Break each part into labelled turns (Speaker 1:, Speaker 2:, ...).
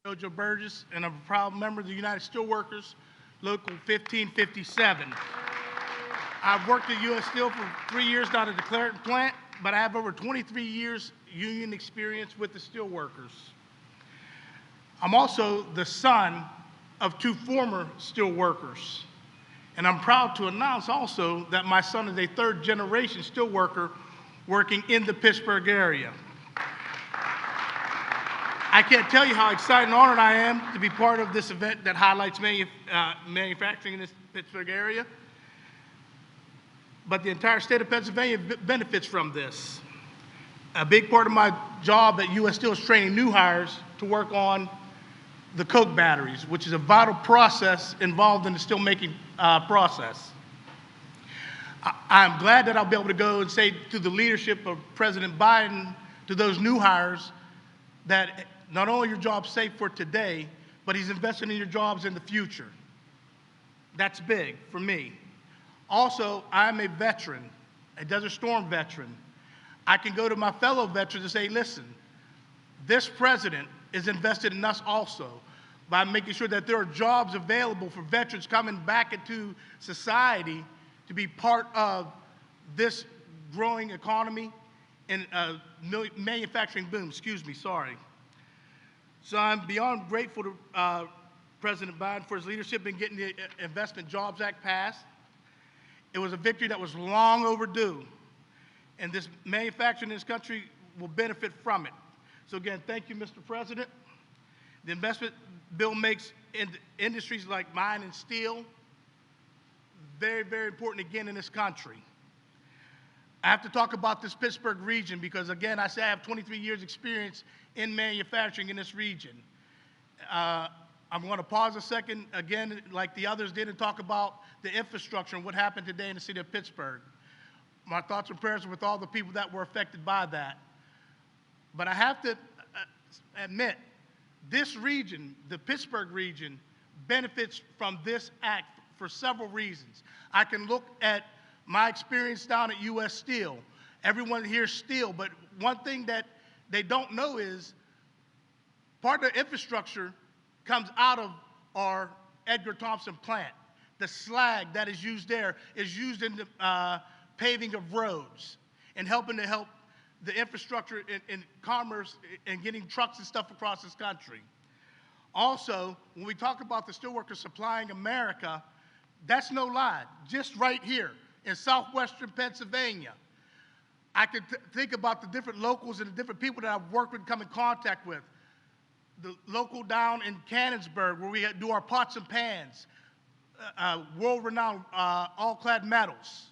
Speaker 1: Jojo Burgess, and I'm a proud member of the United Steelworkers, Local 1557. I've worked at U.S. Steel for 3 years, not at the Clairton plant, but I have over 23 years union experience with the steelworkers. I'm also the son of 2 former steelworkers, and I'm proud to announce also that my son is a 3rd-generation steelworker working in the Pittsburgh area. I can't tell you how excited and honored I am to be part of this event that highlights manufacturing in this Pittsburgh area. But the entire state of Pennsylvania benefits from this. A big part of my job at U.S. Steel is training new hires to work on the coke batteries, which is a vital process involved in the steelmaking process. I'm glad that I'll be able to go and say to the leadership of President Biden, to those new hires, that not only are your jobs safe for today, but he's investing in your jobs in the future. That's big for me. Also, I'm a veteran, a Desert Storm veteran. I can go to my fellow veterans and say, listen, this president is invested in us also by making sure that there are jobs available for veterans coming back into society to be part of this growing economy and manufacturing boom, So I'm beyond grateful to President Biden for his leadership in getting the Investment Jobs Act passed. It was a victory that was long overdue, and this manufacturing in this country will benefit from it. So again, thank you, Mr. President. The investment bill makes industries like mine and steel very, very important again in this country. I have to talk about this Pittsburgh region because, again, I say I have 23 years experience in manufacturing in this region. I'm going to pause a second, again, like the others did, and talk about the infrastructure and what happened today in the city of Pittsburgh. My thoughts and prayers are with all the people that were affected by that. But I have to admit, this region, the Pittsburgh region, benefits from this act for several reasons. I can look at my experience down at U.S. Steel. Everyone hears steel, but one thing that they don't know is part of the infrastructure comes out of our Edgar Thompson plant. The slag that is used there is used in the paving of roads and helping to help the infrastructure in commerce and getting trucks and stuff across this country. Also, when we talk about the steelworkers supplying America, that's no lie. Just right here in southwestern Pennsylvania, I can think about the different locals and the different people that I've worked with and come in contact with. The local down in Canonsburg, where we do our pots and pans, world-renowned all-clad metals.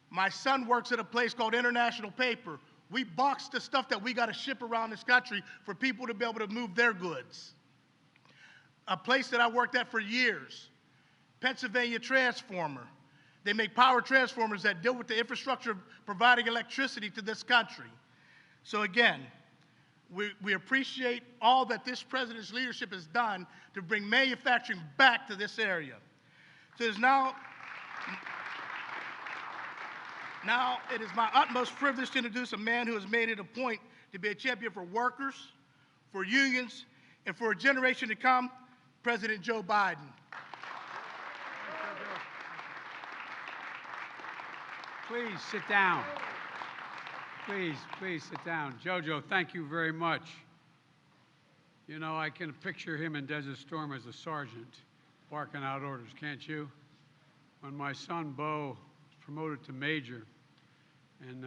Speaker 1: My son works at a place called International Paper. We box the stuff that we got to ship around this country for people to be able to move their goods. A place that I worked at for years, Pennsylvania Transformer. They make power transformers that deal with the infrastructure of providing electricity to this country. So again, we appreciate all that this president's leadership has done to bring manufacturing back to this area. So it is now it is my utmost privilege to introduce a man who has made it a point to be a champion for workers, for unions, and for a generation to come, President Joe Biden.
Speaker 2: Please sit down. Please sit down. Jojo, thank you very much. You know, I can picture him in Desert Storm as a sergeant barking out orders, can't you? When my son Bo was promoted to major in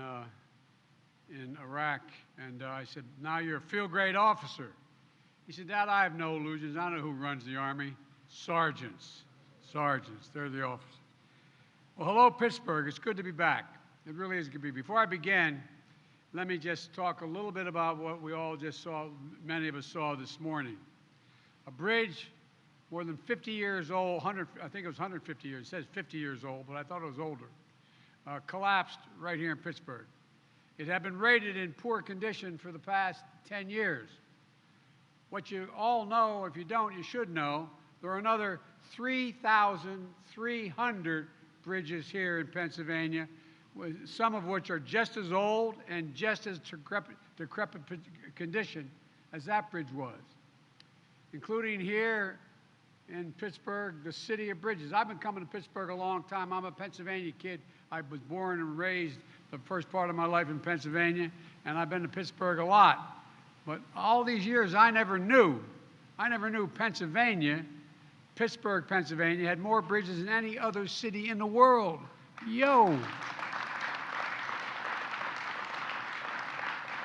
Speaker 2: Iraq, and I said, now you're a field grade officer. He said, Dad, I have no illusions. I know who runs the Army. Sergeants, they're the officers. Well, hello, Pittsburgh. It's good to be back. It really is good to be. Before I begin, let me just talk a little bit about what we all just saw, many of us saw this morning. A bridge more than 50 years old, I think it was 150 years, it says 50 years old, but I thought it was older, collapsed right here in Pittsburgh. It had been rated in poor condition for the past 10 years. What you all know, if you don't, you should know, there are another 3,300 bridges here in Pennsylvania, some of which are just as old and just as decrepit condition as that bridge was. including here in Pittsburgh, the city of bridges. I've been coming to Pittsburgh a long time. I'm a Pennsylvania kid. I was born and raised the first part of my life in Pennsylvania, and I've been to Pittsburgh a lot. But all these years, I never knew Pennsylvania, Pittsburgh, Pennsylvania, had more bridges than any other city in the world. Yo!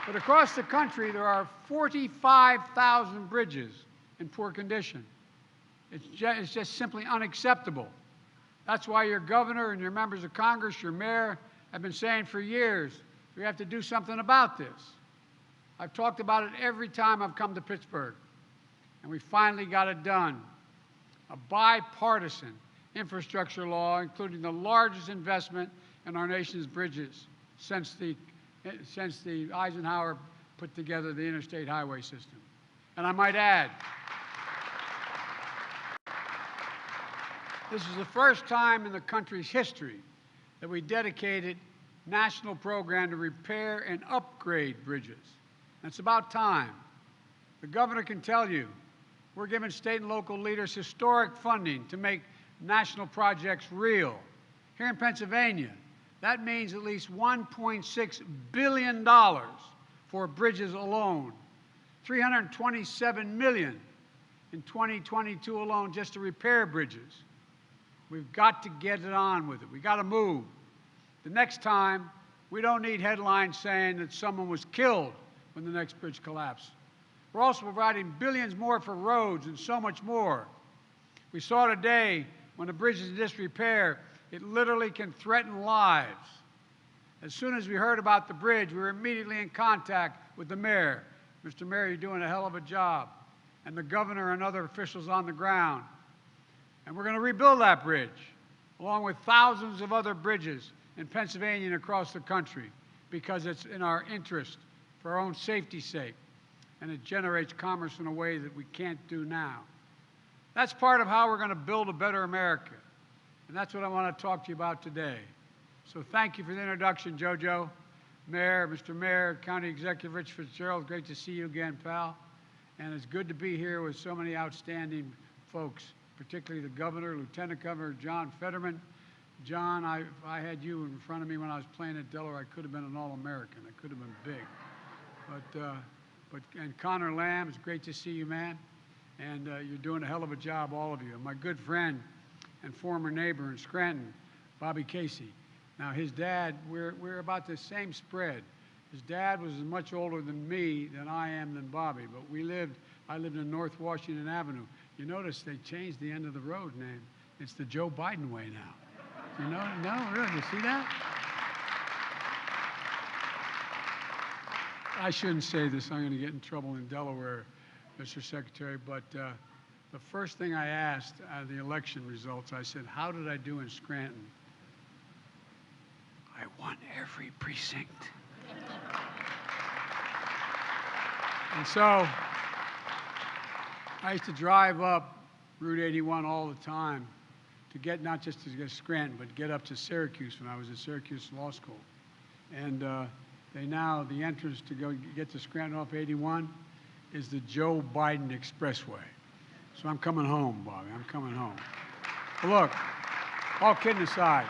Speaker 2: But across the country, there are 45,000 bridges in poor condition. It's just simply unacceptable. That's why your governor and your members of Congress, your mayor, have been saying for years, we have to do something about this. I've talked about it every time I've come to Pittsburgh, and we finally got it done. A bipartisan infrastructure law, including the largest investment in our nation's bridges since the Eisenhower put together the interstate highway system. And I might add, this is the first time in the country's history that we dedicated a national program to repair and upgrade bridges. And it's about time. The governor can tell you we're giving state and local leaders historic funding to make national projects real. Here in Pennsylvania, that means at least $1.6 billion for bridges alone, $327 million in 2022 alone just to repair bridges. We've got to get it on with it. We've got to move. The next time, we don't need headlines saying that someone was killed when the next bridge collapsed. We're also providing billions more for roads and so much more. We saw today when a bridge is in disrepair, it literally can threaten lives. As soon as we heard about the bridge, we were immediately in contact with the mayor. Mr. Mayor, you're doing a hell of a job. And the governor and other officials on the ground. And we're going to rebuild that bridge, along with thousands of other bridges in Pennsylvania and across the country, because it's in our interest, for our own safety's sake, and it generates commerce in a way that we can't do now. That's part of how we're going to build a better America, and that's what I want to talk to you about today. So thank you for the introduction, JoJo, Mayor, Mr. Mayor, County Executive Rich Fitzgerald. Great to see you again, pal. And it's good to be here with so many outstanding folks, particularly the governor, Lieutenant Governor John Fetterman. John, if I had you in front of me when I was playing at Delaware, I could have been an All-American. I could have been big. And Connor Lamb, it's great to see you, man. And you're doing a hell of a job, all of you. And my good friend and former neighbor in Scranton, Bobby Casey. Now, his dad, we're about the same spread. His dad was as much older than me than I am than Bobby, but I lived in North Washington Avenue. You notice they changed the end of the road name. It's the Joe Biden way now. You know? No, really, you see that? I shouldn't say this. I'm going to get in trouble in Delaware, Mr. Secretary, but the first thing I asked the election results, I said, how did I do in Scranton? I won every precinct. And so I used to drive up Route 81 all the time to get, not just to get Scranton, but get up to Syracuse when I was at Syracuse Law School. And the entrance to go get to Scranton off 81 is the Joe Biden Expressway. So I'm coming home, Bobby, I'm coming home. But look, all kidding aside,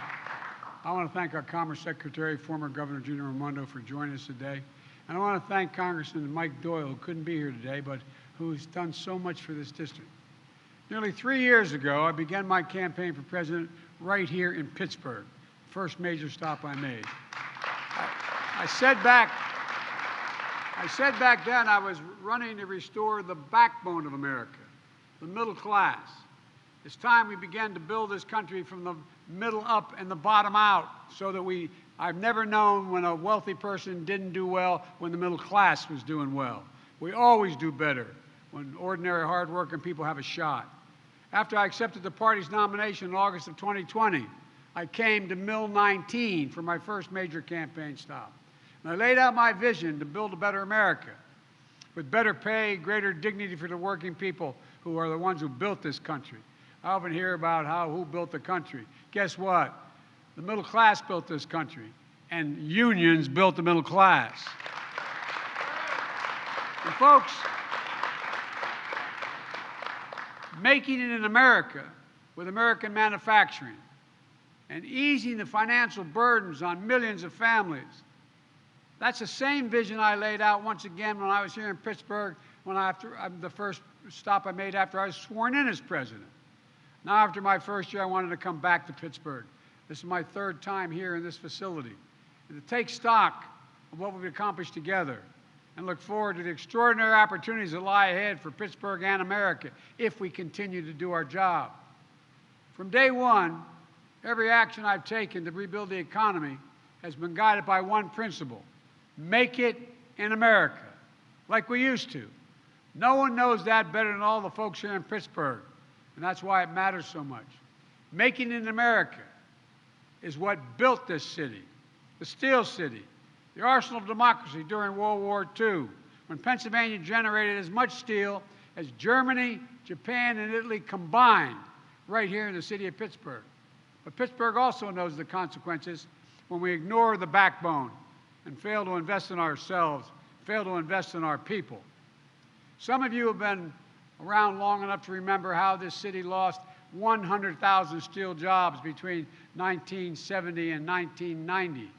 Speaker 2: I want to thank our Commerce Secretary, former Governor Gina Raimondo, for joining us today. And I want to thank Congressman Mike Doyle, who couldn't be here today, but who's done so much for this district. Nearly 3 years ago, I began my campaign for president right here in Pittsburgh, first major stop I made. I said back then I was running to restore the backbone of America, the middle class. It's time we began to build this country from the middle up and the bottom out, so that I've never known when a wealthy person didn't do well when the middle class was doing well. We always do better when ordinary, hard-working people have a shot. After I accepted the party's nomination in August of 2020, I came to Mill 19 for my first major campaign stop. And I laid out my vision to build a better America with better pay, greater dignity for the working people who are the ones who built this country. I often hear about who built the country. Guess what? The middle class built this country, and unions built the middle class. And folks, making it in America with American manufacturing, and easing the financial burdens on millions of families. That's the same vision I laid out once again when I was here in Pittsburgh, the first stop I made after I was sworn in as president. Now, after my first year, I wanted to come back to Pittsburgh. This is my third time here in this facility. And to take stock of what we've accomplished together and look forward to the extraordinary opportunities that lie ahead for Pittsburgh and America if we continue to do our job. From day one, every action I've taken to rebuild the economy has been guided by one principle: make it in America, like we used to. No one knows that better than all the folks here in Pittsburgh, and that's why it matters so much. Making it in America is what built this city, the Steel City, the arsenal of democracy during World War II, when Pennsylvania generated as much steel as Germany, Japan, and Italy combined right here in the city of Pittsburgh. But Pittsburgh also knows the consequences when we ignore the backbone and fail to invest in ourselves, fail to invest in our people. Some of you have been around long enough to remember how this city lost 100,000 steel jobs between 1970 and 1990.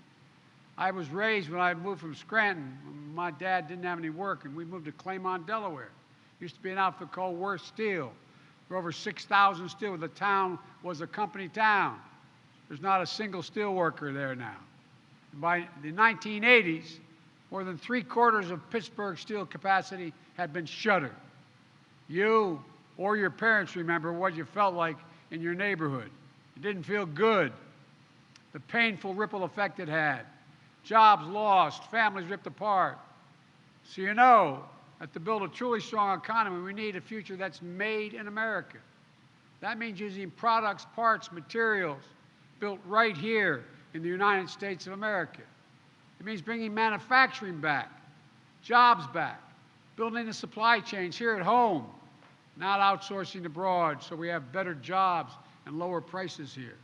Speaker 2: I was raised when I moved from Scranton. My dad didn't have any work, and we moved to Claymont, Delaware. Used to be an outfit called Worth Steel. There were over 6,000 steel. The town was a company town. There's not a single steel worker there now. By the 1980s, more than 3/4 of Pittsburgh's steel capacity had been shuttered. You or your parents remember what you felt like in your neighborhood. It didn't feel good. The painful ripple effect it had. Jobs lost, families ripped apart. So you know that to build a truly strong economy, we need a future that's made in America. That means using products, parts, materials built right here in the United States of America. It means bringing manufacturing back, jobs back, building the supply chains here at home, not outsourcing abroad so we have better jobs and lower prices here.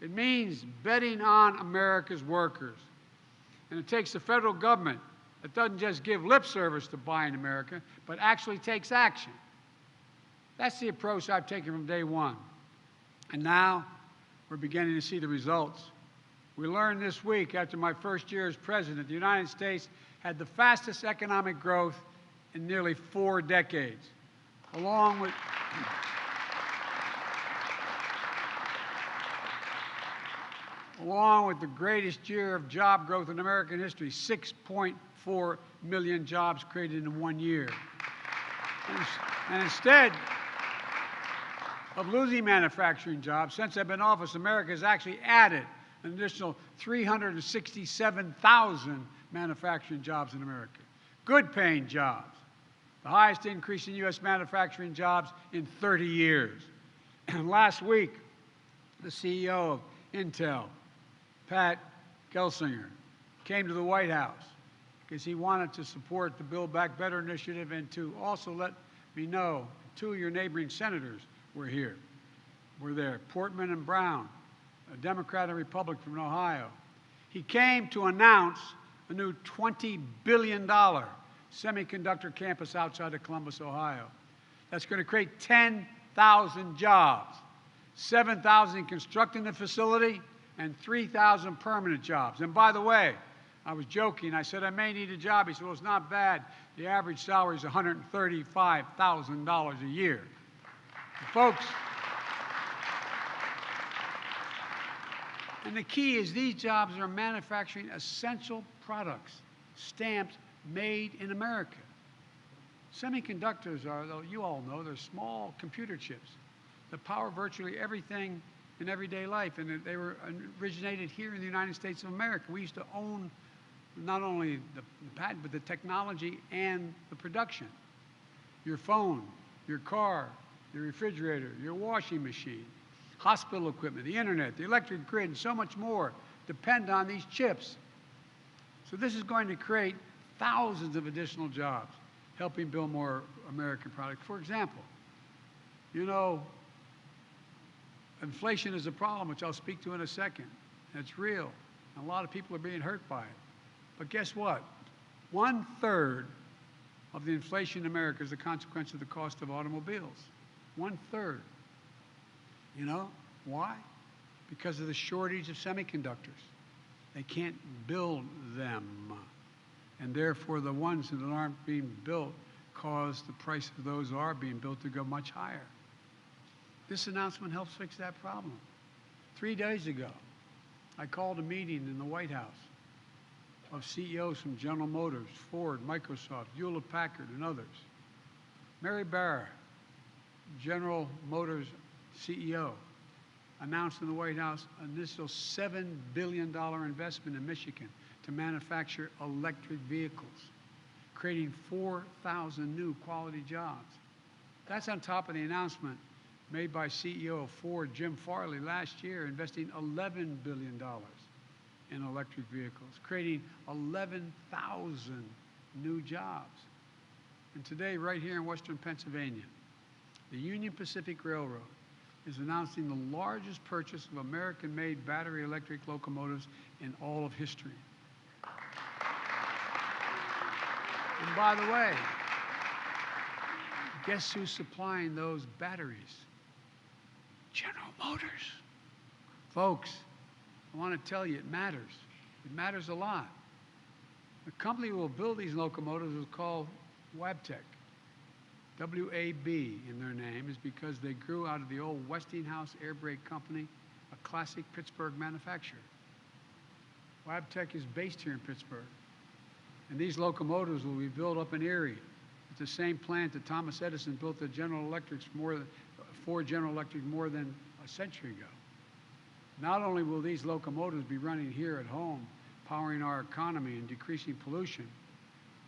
Speaker 2: It means betting on America's workers. And it takes the federal government that doesn't just give lip service to buying America, but actually takes action. That's the approach I've taken from day one. And now we're beginning to see the results. We learned this week, after my first year as president, the United States had the fastest economic growth in nearly 4 decades, along with the greatest year of job growth in American history, 6.4 million jobs created in 1 year. And instead of losing manufacturing jobs, since I've been in office, America has actually added an additional 367,000 manufacturing jobs in America. Good-paying jobs. The highest increase in U.S. manufacturing jobs in 30 years. And last week, the CEO of Intel, Pat Gelsinger, came to the White House because he wanted to support the Build Back Better initiative and to also let me know 2 of your neighboring senators were here. Were there, Portman and Brown, a Democrat and Republican from Ohio. He came to announce a new $20 billion semiconductor campus outside of Columbus, Ohio. That's going to create 10,000 jobs, 7,000 constructing the facility, and 3,000 permanent jobs. And by the way, I was joking. I said, I may need a job. He said, well, it's not bad. The average salary is $135,000 a year. Folks, and the key is these jobs are manufacturing essential products, stamped made in America. Semiconductors are, though you all know, they're small computer chips that power virtually everything in everyday life, and they were originated here in the United States of America. We used to own not only the patent, but the technology and the production. Your phone, your car, your refrigerator, your washing machine, hospital equipment, the internet, the electric grid, and so much more depend on these chips. So this is going to create thousands of additional jobs, helping build more American products. For example, you know, inflation is a problem, which I'll speak to in a second. It's real. And a lot of people are being hurt by it. But guess what? 1/3 of the inflation in America is the consequence of the cost of automobiles. 1/3. You know why? Because of the shortage of semiconductors. They can't build them. And therefore, the ones that aren't being built cause the price of those that are being built to go much higher. This announcement helps fix that problem. 3 days ago, I called a meeting in the White House of CEOs from General Motors, Ford, Microsoft, Hewlett-Packard, and others. Mary Barra, General Motors CEO, announced in the White House an initial $7 billion investment in Michigan to manufacture electric vehicles, creating 4,000 new quality jobs. That's on top of the announcement made by CEO of Ford, Jim Farley, last year, investing $11 billion in electric vehicles, creating 11,000 new jobs. And today, right here in Western Pennsylvania, the Union Pacific Railroad is announcing the largest purchase of American-made battery electric locomotives in all of history. And by the way, guess who's supplying those batteries? General Motors. Folks, I want to tell you, it matters. It matters a lot. The company who will build these locomotives is called Wabtec. W-A-B in their name is because they grew out of the old Westinghouse Air Brake Company, a classic Pittsburgh manufacturer. Wabtec is based here in Pittsburgh. And these locomotives will be built up in Erie at the same plant that Thomas Edison built the General Electric Ford General Electric more than a century ago. Not only will these locomotives be running here at home, powering our economy and decreasing pollution,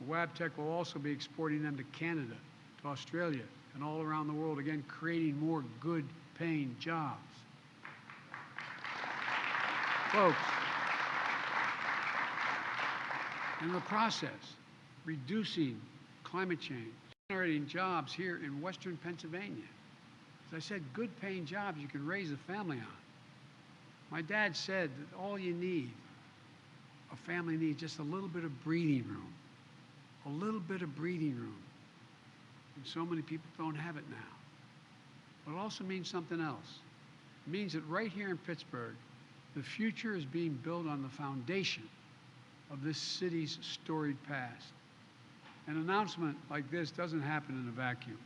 Speaker 2: Wabtec will also be exporting them to Canada, to Australia, and all around the world, again, creating more good-paying jobs. Folks, in the process, reducing climate change, generating jobs here in Western Pennsylvania. As I said, good-paying jobs you can raise a family on. My dad said that all you need, a family needs just a little bit of breathing room. A little bit of breathing room. And so many people don't have it now. But it also means something else. It means that right here in Pittsburgh, the future is being built on the foundation of this city's storied past. An announcement like this doesn't happen in a vacuum.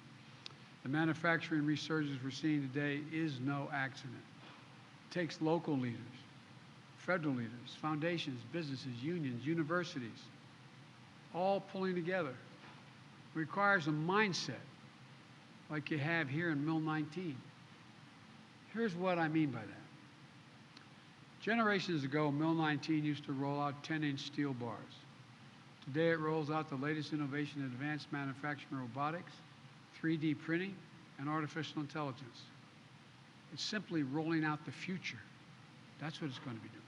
Speaker 2: The manufacturing resurgence we're seeing today is no accident. It takes local leaders, federal leaders, foundations, businesses, unions, universities, all pulling together. It requires a mindset like you have here in Mill 19. Here's what I mean by that. Generations ago, Mill 19 used to roll out 10-inch steel bars. Today, it rolls out the latest innovation in advanced manufacturing robotics, 3D printing, and artificial intelligence. It's simply rolling out the future. That's what it's going to be doing.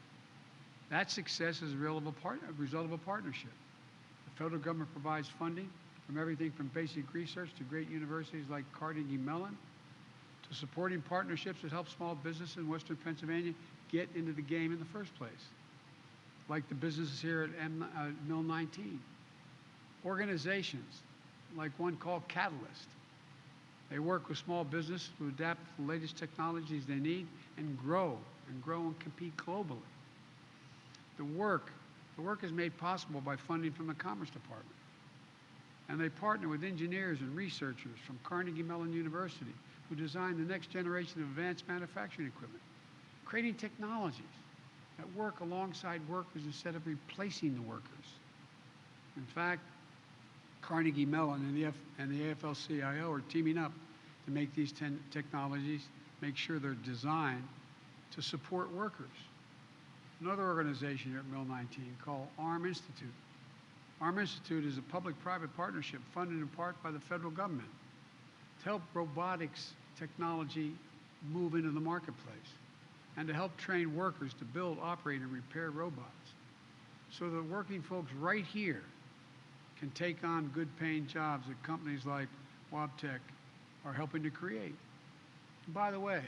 Speaker 2: That success is a result of a partnership. The federal government provides funding from everything from basic research to great universities like Carnegie Mellon, to supporting partnerships that help small businesses in Western Pennsylvania get into the game in the first place, like the businesses here at Mill 19. Organizations like one called Catalyst. They work with small business to adapt to the latest technologies they need and grow and compete globally. The work is made possible by funding from the Commerce Department. And they partner with engineers and researchers from Carnegie Mellon University who design the next generation of advanced manufacturing equipment, creating technologies that work alongside workers instead of replacing the workers. In fact, Carnegie Mellon and the AFL-CIO are teaming up to make these technologies, make sure they're designed to support workers. Another organization here at Mill 19 called ARM Institute. ARM Institute is a public-private partnership funded in part by the federal government to help robotics technology move into the marketplace and to help train workers to build, operate, and repair robots so that working folks right here can take on good-paying jobs that companies like Wabtec are helping to create. And by the way,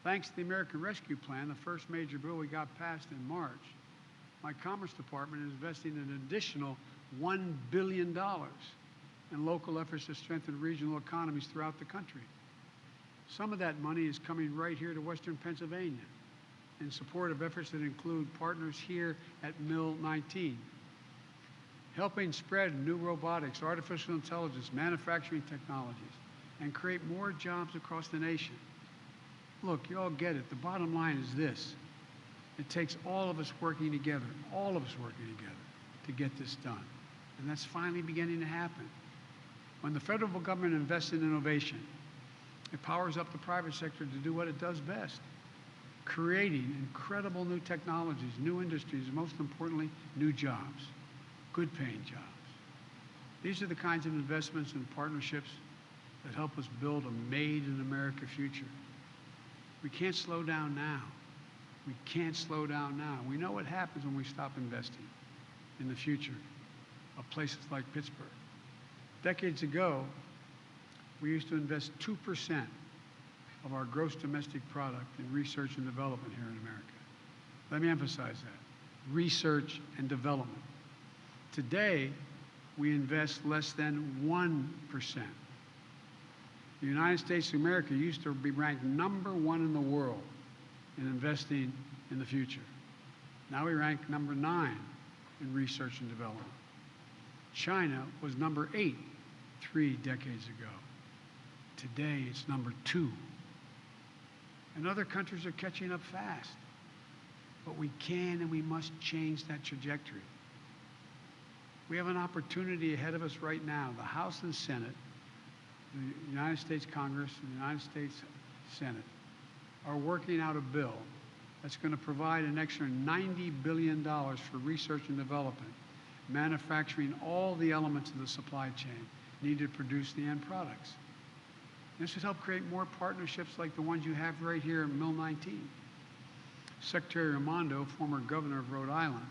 Speaker 2: thanks to the American Rescue Plan, the first major bill we got passed in March, my Commerce Department is investing an additional $1 billion in local efforts to strengthen regional economies throughout the country. Some of that money is coming right here to Western Pennsylvania in support of efforts that include partners here at Mill 19, helping spread new robotics, artificial intelligence, manufacturing technologies, and create more jobs across the nation. Look, you all get it. The bottom line is this. It takes all of us working together, to get this done. And that's finally beginning to happen. When the federal government invests in innovation, it powers up the private sector to do what it does best, creating incredible new technologies, new industries, and most importantly, new jobs, good-paying jobs. These are the kinds of investments and partnerships that help us build a made-in-America future. We can't slow down now. We can't slow down now. We know what happens when we stop investing in the future of places like Pittsburgh. Decades ago, we used to invest 2% of our gross domestic product in research and development here in America. Let me emphasize that. Research and development. Today, we invest less than 1%. The United States of America used to be ranked #1 in the world in investing in the future. Now we rank #9 in research and development. China was #8 3 decades ago. Today it's #2. And other countries are catching up fast. But we can and we must change that trajectory. We have an opportunity ahead of us right now. The House and Senate, the United States Congress and the United States Senate are working out a bill that's going to provide an extra $90 billion for research and development, manufacturing all the elements of the supply chain needed to produce the end products. This would help create more partnerships like the ones you have right here at Mill 19. Secretary Raimondo, former governor of Rhode Island,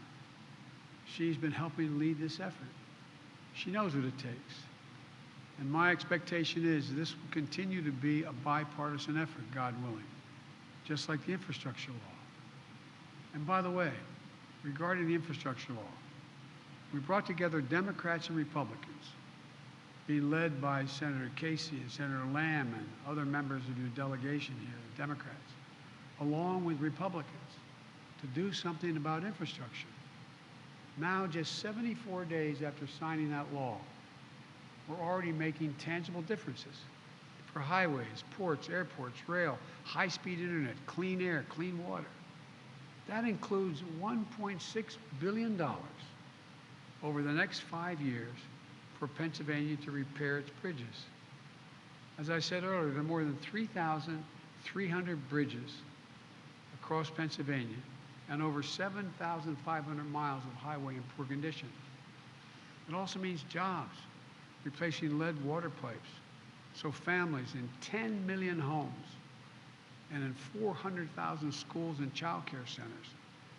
Speaker 2: she's been helping lead this effort. She knows what it takes. And my expectation is this will continue to be a bipartisan effort, God willing, just like the infrastructure law. And by the way, regarding the infrastructure law, we brought together Democrats and Republicans, being led by Senator Casey and Senator Lamb and other members of your delegation here, the Democrats, along with Republicans, to do something about infrastructure. Now, just 74 days after signing that law, we're already making tangible differences for highways, ports, airports, rail, high-speed internet, clean air, clean water. That includes $1.6 billion over the next 5 years for Pennsylvania to repair its bridges. As I said earlier, there are more than 3,300 bridges across Pennsylvania and over 7,500 miles of highway in poor condition. It also means jobs, replacing lead water pipes, so families in 10 million homes and in 400,000 schools and child care centers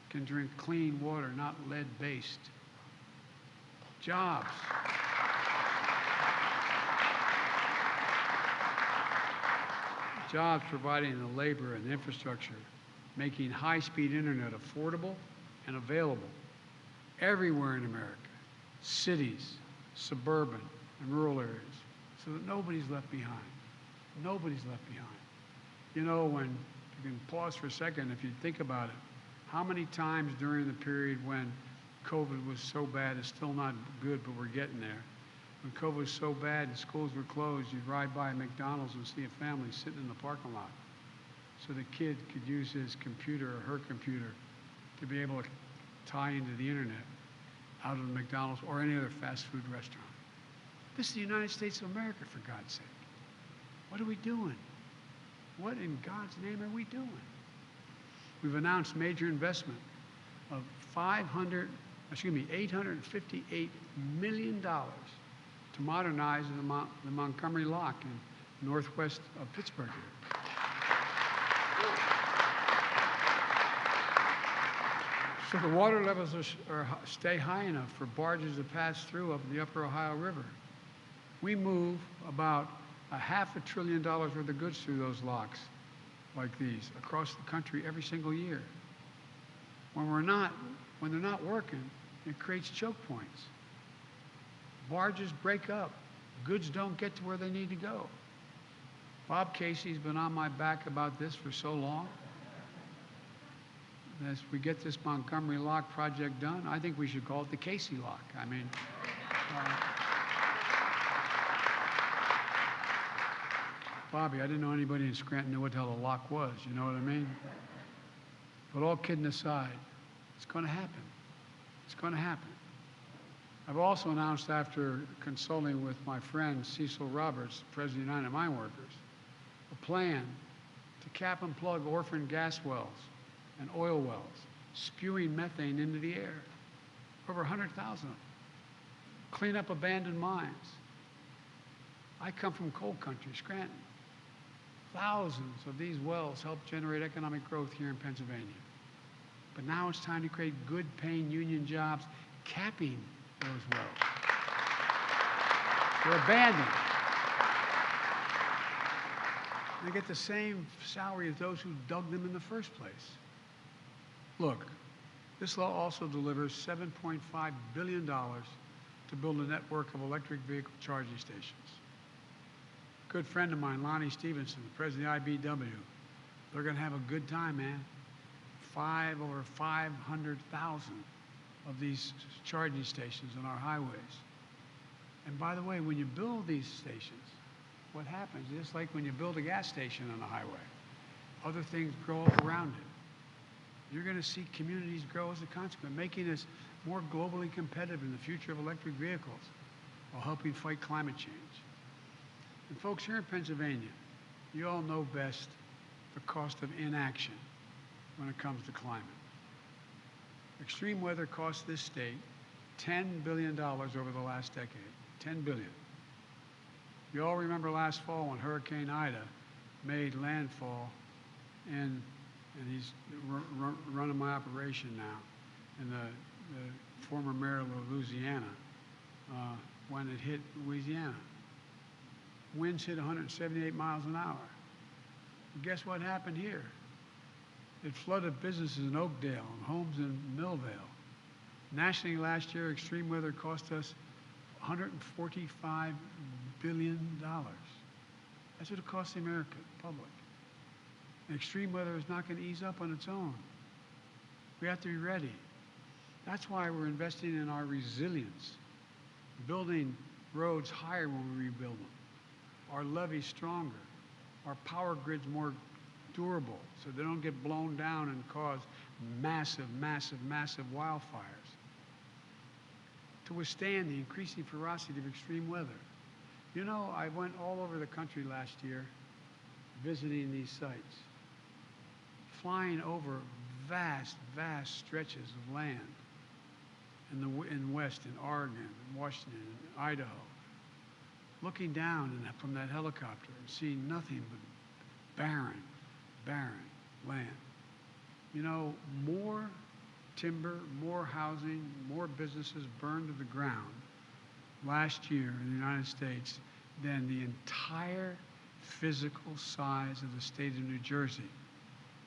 Speaker 2: can drink clean water, not lead-based. Jobs. Jobs providing the labor and the infrastructure, making high-speed internet affordable and available everywhere in America, cities, suburban, and rural areas, so that nobody's left behind. Nobody's left behind. You know, when you can pause for a second, if you think about it, how many times during the period when COVID was so bad, it's still not good, but we're getting there. When COVID was so bad and schools were closed, you'd ride by a McDonald's and see a family sitting in the parking lot so the kid could use his computer or her computer to be able to tie into the internet out of the McDonald's or any other fast food restaurant. This is the United States of America, for God's sake. What are we doing? What in God's name are we doing? We've announced major investment of $858 million to modernize the Montgomery Lock in northwest of Pittsburgh here. So the water levels stay high enough for barges to pass through up the upper Ohio River. We move about $500 billion worth of goods through those locks like these across the country every single year. When they're not working, it creates choke points. Barges break up. Goods don't get to where they need to go. Bob Casey's been on my back about this for so long. As we get this Montgomery Lock project done, I think we should call it the Casey Lock. I mean, Bobby, I didn't know anybody in Scranton knew what the hell a lock was, you know what I mean? But all kidding aside, it's going to happen. It's going to happen. I've also announced, after consulting with my friend Cecil Roberts, President of the United Mine Workers, a plan to cap and plug orphan gas wells and oil wells, spewing methane into the air. Over 100,000 of them. Clean up abandoned mines. I come from coal country, Scranton. Thousands of these wells help generate economic growth here in Pennsylvania. But now it's time to create good paying union jobs, capping those wells. They're abandoned. They get the same salary as those who dug them in the first place. Look, this law also delivers $7.5 billion to build a network of electric vehicle charging stations. A good friend of mine, Lonnie Stevenson, the president of the IBW, they're going to have a good time, man. Over 500,000 of these charging stations on our highways. And by the way, when you build these stations, what happens, just like when you build a gas station on a highway, other things grow up around it. You're going to see communities grow as a consequence, making us more globally competitive in the future of electric vehicles while helping fight climate change. And folks, here in Pennsylvania, you all know best the cost of inaction when it comes to climate. Extreme weather cost this state $10 billion over the last decade. $10 billion. You all remember last fall when Hurricane Ida made landfall, and he's running my operation now, and the former mayor of Louisiana, when it hit Louisiana. Winds hit 178 miles an hour. And guess what happened here? It flooded businesses in Oakdale and homes in Millvale. Nationally last year, extreme weather cost us $145 billion. That's what it costs the American public. And extreme weather is not going to ease up on its own. We have to be ready. That's why we're investing in our resilience, building roads higher when we rebuild them, our levees stronger, our power grids more durable so they don't get blown down and cause massive, massive, massive wildfires, to withstand the increasing ferocity of extreme weather. You know, I went all over the country last year visiting these sites, flying over vast, vast stretches of land in West, in Oregon, in Washington, in Idaho, looking down from that helicopter and seeing nothing but barren, barren land. You know, more timber, more housing, more businesses burned to the ground last year in the United States than the entire physical size of the state of New Jersey,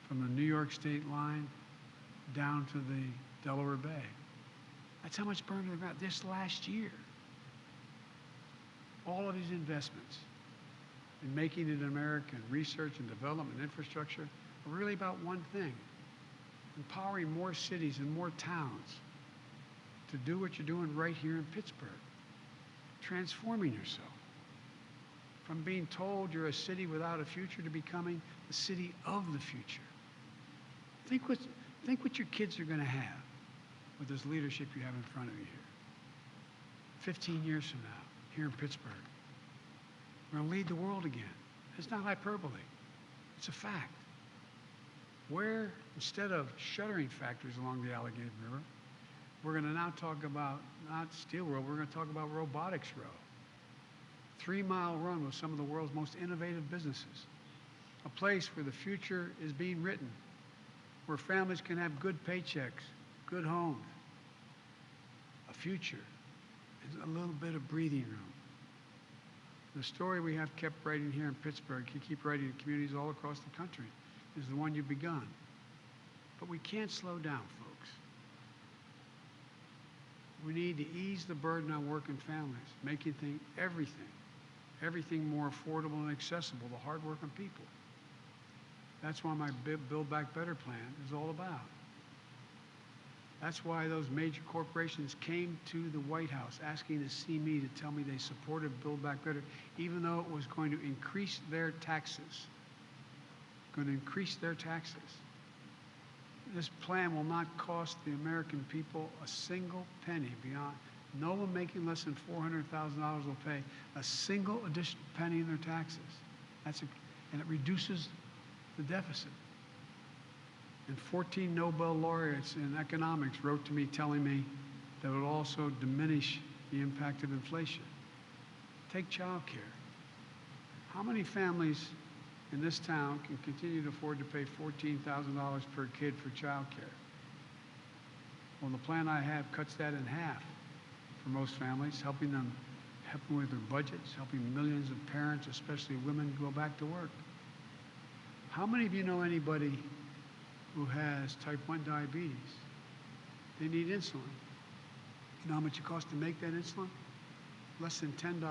Speaker 2: from the New York state line down to the Delaware Bay. That's how much burned to the ground this last year. All of these investments in making it American, research and development, infrastructure, are really about one thing: empowering more cities and more towns to do what you're doing right here in Pittsburgh, transforming yourself from being told you're a city without a future to becoming the city of the future. Think what your kids are going to have with this leadership you have in front of you here. 15 years from now, here in Pittsburgh, we're going to lead the world again. It's not hyperbole. It's a fact. Where, instead of shuttering factories along the Allegheny River, we're going to now talk about, not Steel World, we're going to talk about Robotics Row. 3-mile run with some of the world's most innovative businesses. A place where the future is being written, where families can have good paychecks, good homes, a future, and a little bit of breathing room. The story we have kept writing here in Pittsburgh, you keep writing in communities all across the country, is the one you've begun. But we can't slow down, folks. We need to ease the burden on working families, making everything everything more affordable and accessible to hardworking people. That's why my Build Back Better plan is all about. That's why those major corporations came to the White House asking to see me to tell me they supported Build Back Better, even though it was going to increase their taxes. Going to increase their taxes. This plan will not cost the American people a single penny beyond. No one making less than $400,000 will pay a single additional penny in their taxes. And it reduces the deficit. And 14 Nobel laureates in economics wrote to me telling me that it would also diminish the impact of inflation. Take child care. How many families in this town can continue to afford to pay $14,000 per kid for child care? Well, the plan I have cuts that in half for most families, helping with their budgets, helping millions of parents, especially women, go back to work. How many of you know anybody who has type 1 diabetes? They need insulin. You know how much it costs to make that insulin? Less than $10.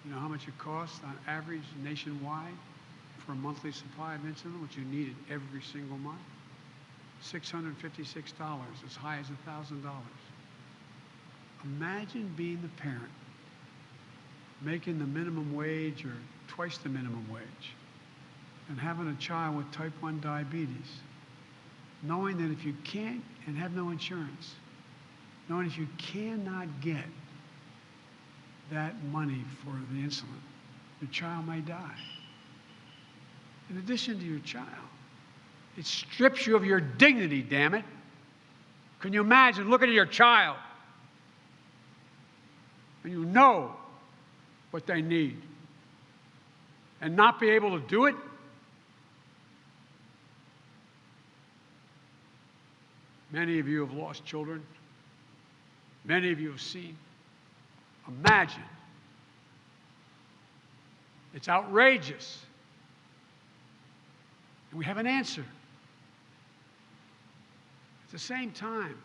Speaker 2: You know how much it costs on average nationwide for a monthly supply of insulin, which you needed every single month? $656, as high as $1,000. Imagine being the parent making the minimum wage or twice the minimum wage and having a child with type 1 diabetes, knowing that if you can't, and have no insurance, knowing if you cannot get that money for the insulin, your child may die. In addition to your child, it strips you of your dignity, damn it. Can you imagine looking at your child and you know what they need and not be able to do it? Many of you have lost children. Many of you have seen. Imagine. It's outrageous. And we have an answer. At the same time,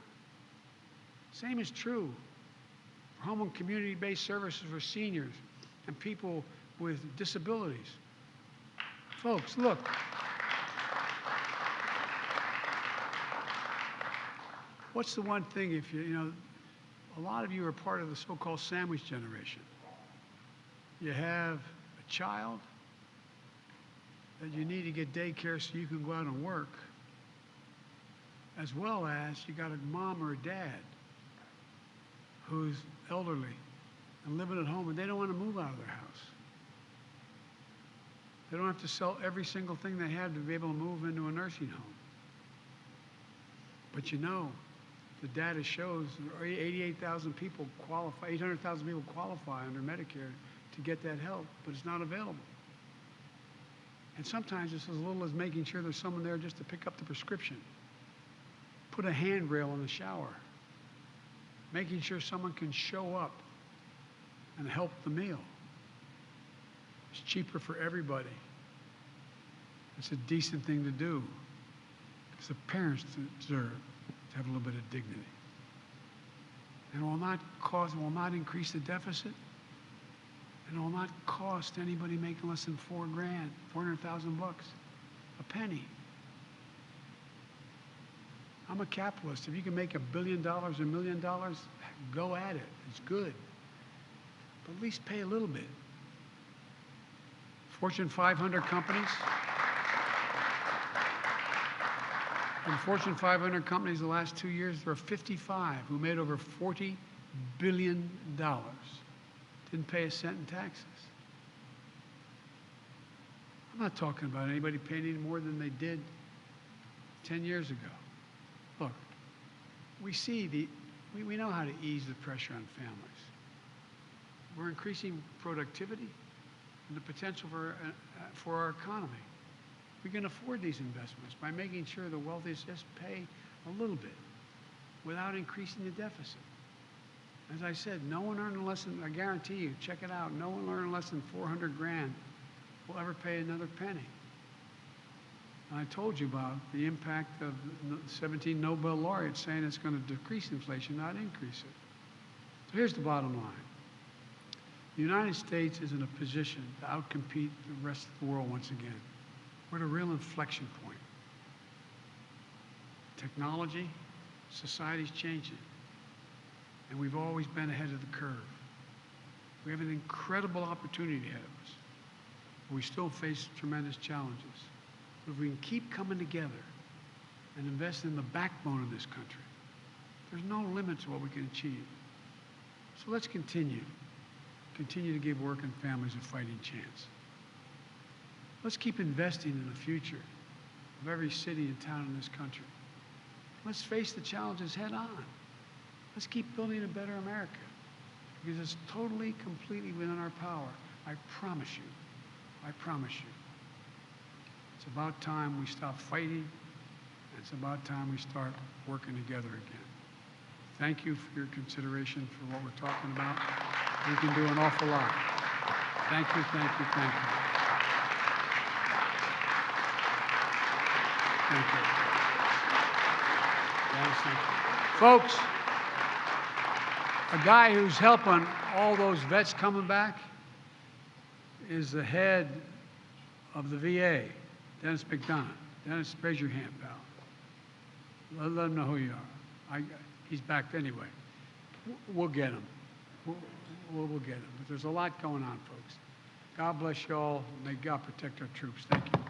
Speaker 2: same is true for home and community-based services for seniors and people with disabilities. Folks, look. What's the one thing if a lot of you are part of the so-called sandwich generation. You have a child that you need to get daycare so you can go out and work, as well as you got a mom or a dad who's elderly and living at home and they don't want to move out of their house. They don't have to sell every single thing they have to be able to move into a nursing home. But the data shows 88,000 people qualify, 800,000 people qualify under Medicare to get that help, but it's not available. And sometimes it's as little as making sure there's someone there just to pick up the prescription, put a handrail in the shower, making sure someone can show up and help the meal. It's cheaper for everybody. It's a decent thing to do because the parents deserve to have a little bit of dignity. And it will not increase the deficit, and it will not cost anybody making less than $400,000 a penny. I'm a capitalist. If you can make $1 billion, $1 million, go at it. It's good. But at least pay a little bit. Fortune 500 companies. In Fortune 500 companies the last 2 years, there are 55 who made over $40 billion. Didn't pay a cent in taxes. I'm not talking about anybody paying any more than they did 10 years ago. Look, we know how to ease the pressure on families. We're increasing productivity and the potential for our economy. We can afford these investments by making sure the wealthiest just pay a little bit without increasing the deficit. As I said, no one earning less than, I guarantee you, check it out, no one earning less than 400 grand will ever pay another penny. And I told you about the impact of 17 Nobel laureates saying it's going to decrease inflation, not increase it. So here's the bottom line. The United States is in a position to outcompete the rest of the world once again. We're at a real inflection point. Technology, society's changing, and we've always been ahead of the curve. We have an incredible opportunity ahead of us. We still face tremendous challenges. But if we can keep coming together and invest in the backbone of this country, there's no limit to what we can achieve. So let's continue to give working families a fighting chance. Let's keep investing in the future of every city and town in this country. Let's face the challenges head on. Let's keep building a better America, because it's totally, completely within our power. I promise you. I promise you. It's about time we stop fighting. It's about time we start working together again. Thank you for your consideration for what we're talking about. We can do an awful lot. Thank you, thank you, thank you. Thank you. Yes, thank you. Folks, a guy who's helping all those vets coming back is the head of the VA, Dennis McDonough. Dennis, raise your hand, pal. Let him know who you are. He's back anyway. We'll get him. We'll get him. But there's a lot going on, folks. God bless you all. May God protect our troops. Thank you.